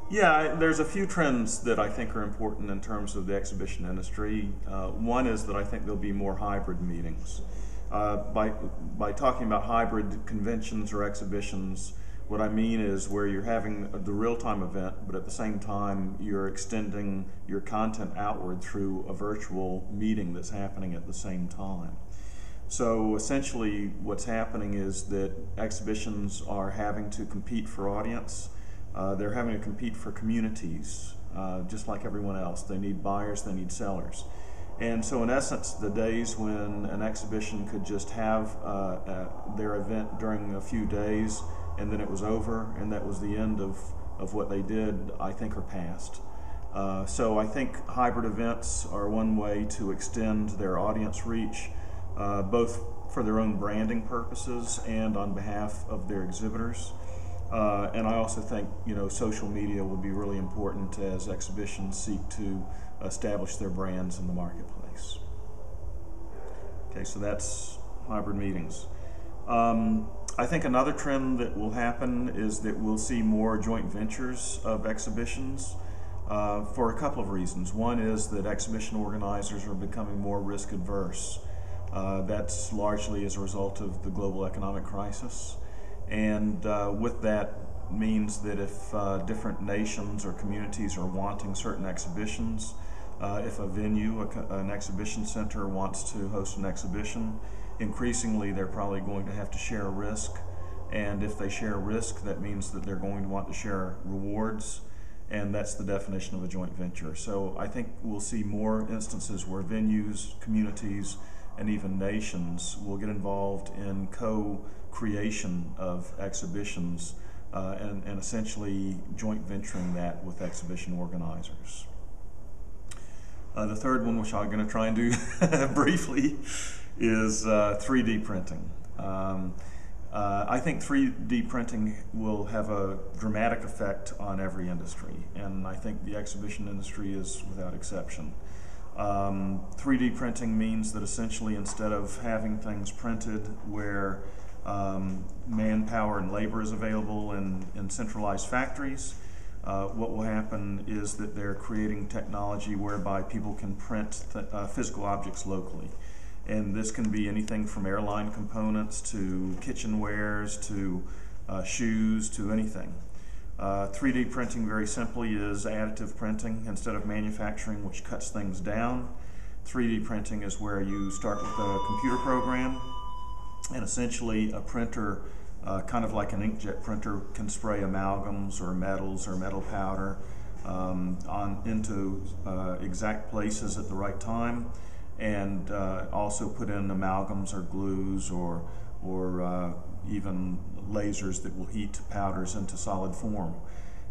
Yeah, there's a few trends that I think are important in terms of the exhibition industry. One is that I think there'll be more hybrid meetings. By talking about hybrid conventions or exhibitions, what I mean is where you're having the real-time event, but at the same time you're extending your content outward through a virtual meeting that's happening at the same time. So essentially what's happening is that exhibitions are having to compete for audience. They're having to compete for communities, just like everyone else. They need buyers, they need sellers. And so in essence, the days when an exhibition could just have their event during a few days and then it was over and that was the end of what they did, I think are past. So I think hybrid events are one way to extend their audience reach, both for their own branding purposes and on behalf of their exhibitors. And I also think social media will be really important as exhibitions seek to establish their brands in the marketplace. Okay, so that's hybrid meetings. I think another trend that will happen is that we'll see more joint ventures of exhibitions for a couple of reasons. One is that exhibition organizers are becoming more risk adverse. That's largely as a result of the global economic crisis. And with that means that if different nations or communities are wanting certain exhibitions, if a venue, an exhibition center wants to host an exhibition, increasingly they're probably going to have to share a risk. And if they share risk, that means that they're going to want to share rewards, and that's the definition of a joint venture. So I think we'll see more instances where venues, communities, and even nations will get involved in co-creation of exhibitions and essentially joint venturing that with exhibition organizers. The third one, which I'm going to try and do briefly, is 3D printing. I think 3D printing will have a dramatic effect on every industry, and I think the exhibition industry is without exception. 3D printing means that essentially instead of having things printed where manpower and labor is available in centralized factories, what will happen is that they're creating technology whereby people can print physical objects locally. And this can be anything from airline components to kitchenwares to shoes to anything. 3D printing, very simply, is additive printing instead of manufacturing, which cuts things down. 3D printing is where you start with a computer program, and essentially a printer, kind of like an inkjet printer, can spray amalgams or metals or metal powder into exact places at the right time, and also put in amalgams or glues or even lasers that will heat powders into solid form.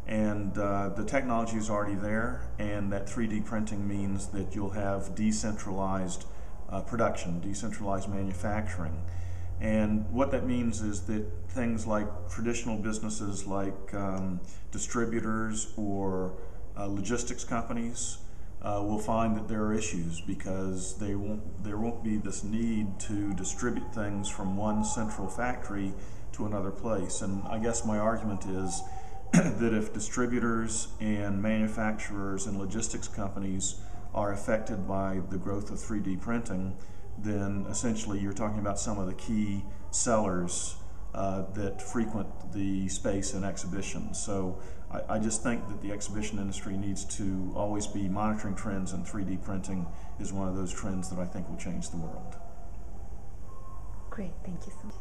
And the technology is already there, and that 3D printing means that you'll have decentralized production, decentralized manufacturing. And what that means is that things like traditional businesses like distributors or logistics companies will find that there are issues because there won't be this need to distribute things from one central factory to another place. And I guess my argument is that if distributors and manufacturers and logistics companies are affected by the growth of 3D printing, then essentially you're talking about some of the key sellers that frequent the space in exhibitions. So I just think that the exhibition industry needs to always be monitoring trends, and 3D printing is one of those trends that I think will change the world. Great, thank you so much.